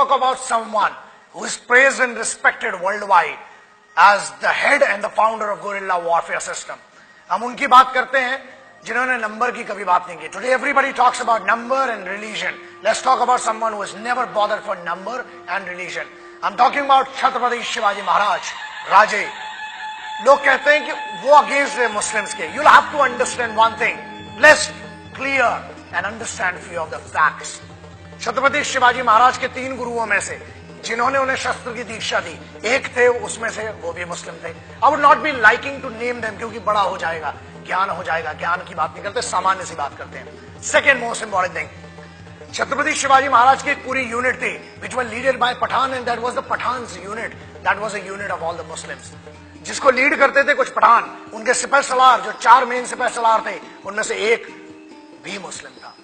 talk about someone who is praised and respected worldwide as the head and the founder of guerrilla warfare system. हम उनकी बात करते हैं जिन्होंने number की कभी बात नहीं की. Today everybody talks about number and religion. Let's talk about someone who has never bothered for number and religion. I'm talking about Chhatrapati Shivaji महाराज राजे. लोग कहते हैं कि वो अगेंस्ट है मुस्लिम्स के. You'll have to understand one thing. Let's clear and understand few of the facts. Chhatrapati Shivaji महाराज के 3 गुरुओं में से जिन्होंने उन्हें शस्त्र की दीक्षा दी, एक थे उसमें से वो भी मुस्लिम थे. I would not be liking to name them क्योंकि बड़ा हो जाएगा, ज्ञान हो जाएगा. ज्ञान की बात नहीं करते, सामान्य सी बात करते हैं. Second most important thing, Chhatrapati Shivaji Maharaj की एक पूरी यूनिट थी which was leaded by Pathan and that was the Pathans unit. That was a unit of all the Muslims. जिसको लीड करते थे कुछ पठान. उनके सिपह सलार जो 4 मेन सिपह सलार थे उनमें से एक भी मुस्लिम था.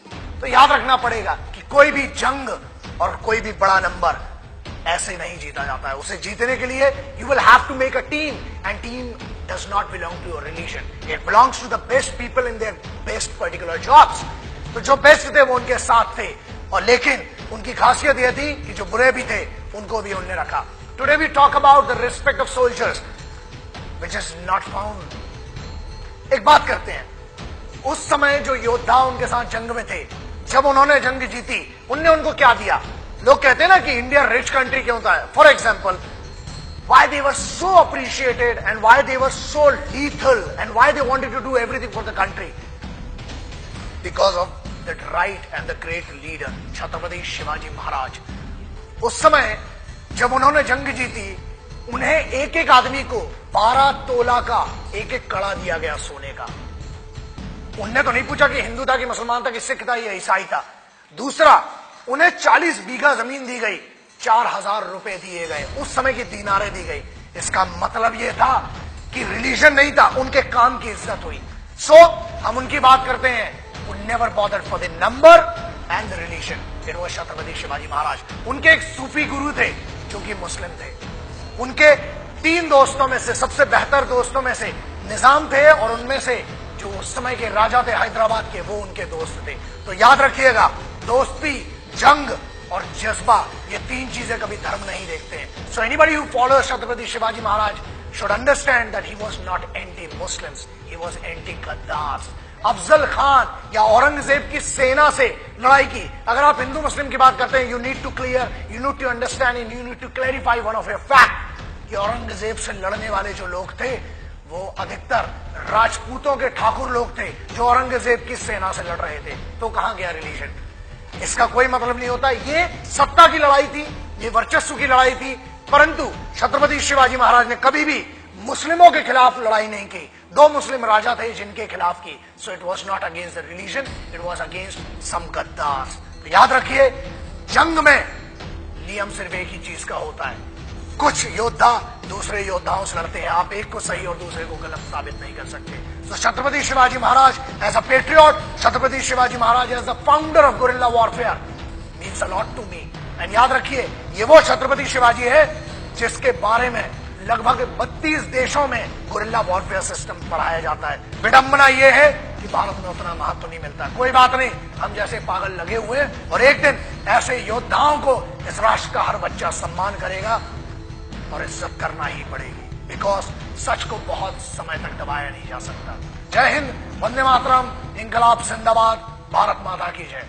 तो याद रखना पड़ेगा कि कोई भी जंग और कोई भी बड़ा नंबर ऐसे नहीं जीता जाता है. उसे जीतने के लिए you will have to make a team and team does not belong to your religion. It belongs to the best people in their best particular jobs. तो जो बेस्ट थे वो उनके साथ थे, और लेकिन उनकी खासियत यह थी कि जो बुरे भी थे उनको भी उन्होंने रखा. Today we talk about the respect of soldiers which is not found. एक बात करते हैं, उस समय जो योद्धा उनके साथ जंग में थे, जब उन्होंने जंग जीती उनने उनको क्या दिया. लोग कहते हैं ना कि इंडिया रिच कंट्री क्यों था. For example, why they were so appreciated and why they were so lethal and why they wanted to do everything for the country, because of that right and the great leader Chhatrapati Shivaji Maharaj. उस समय जब उन्होंने जंग जीती, उन्हें एक एक आदमी को 12 तोला का एक एक कड़ा दिया गया सोने का. उनने तो नहीं पूछा कि हिंदू था कि मुसलमान था कि सिख था या ईसाई था. दूसरा, उन्हें 40 बीघा जमीन दी गई, 4000 रुपए दिए गए, उस समय की दीनारें दी गई. इसका मतलब यह था कि रिलीजन नहीं था, उनके काम की इज्जत हुई. सो हम उनकी बात करते हैं, who never bothered for the number and the religion. It was Chhatrapati Shivaji महाराज. उनके एक सूफी गुरु थे जो कि मुस्लिम थे. उनके 3 दोस्तों में से सबसे बेहतर दोस्तों में से निजाम थे, और उनमें से जो उस समय के राजा थे हैदराबाद के, वो उनके दोस्त थे. तो याद रखिएगा, दोस्ती, जंग और जज्बा, ये 3 चीजें कभी धर्म नहीं देखते हैं. So anybody who follows Chhatrapati Shivaji Maharaj should understand that he was not anti Muslims, he was anti गद्दार्स. अफजल खान या औरंगजेब की सेना से लड़ाई की. अगर आप हिंदू मुस्लिम की बात करते हैं, you need to clear, you need to understand, you need to clarify one of your fact कि औरंगजेब से लड़ने वाले जो लोग थे वो अधिकतर राजपूतों के ठाकुर लोग थे जो औरंगजेब की सेना से लड़ रहे थे. तो कहां गया रिलीजन? इसका कोई मतलब नहीं होता. ये सत्ता की लड़ाई थी, ये वर्चस्व की लड़ाई थी, परंतु छत्रपति शिवाजी महाराज ने कभी भी मुस्लिमों के खिलाफ लड़ाई नहीं की. 2 मुस्लिम राजा थे जिनके खिलाफ की. So it was not against the religion, it was against some गद्दार्स. तो याद रखिए, जंग में नियम सिर्फ एक ही चीज का होता है. कुछ योद्धा दूसरे योद्धाओं से लड़ते हैं, आप एक को सही और दूसरे को गलत साबित नहीं कर सकते. तो Chhatrapati Shivaji Maharaj as a patriot, Chhatrapati Shivaji Maharaj as the founder of guerrilla warfare means a lot to me. And याद रखिए, ये वो छत्रपति शिवाजी है जिसके बारे में लगभग 32 देशों में गुरिल्ला वॉरफेयर सिस्टम पढ़ाया जाता है. विडंबना यह है कि भारत में उतना महत्व नहीं मिलता. कोई बात नहीं, हम जैसे पागल लगे हुए हैं, और एक दिन ऐसे योद्धाओं को इस राष्ट्र का हर बच्चा सम्मान करेगा और इज्जत करना ही पड़ेगी. बिकॉज सच को बहुत समय तक दबाया नहीं जा सकता. जय हिंद, वंदे मातरम, इंकलाब जिंदाबाद, भारत माता की जय.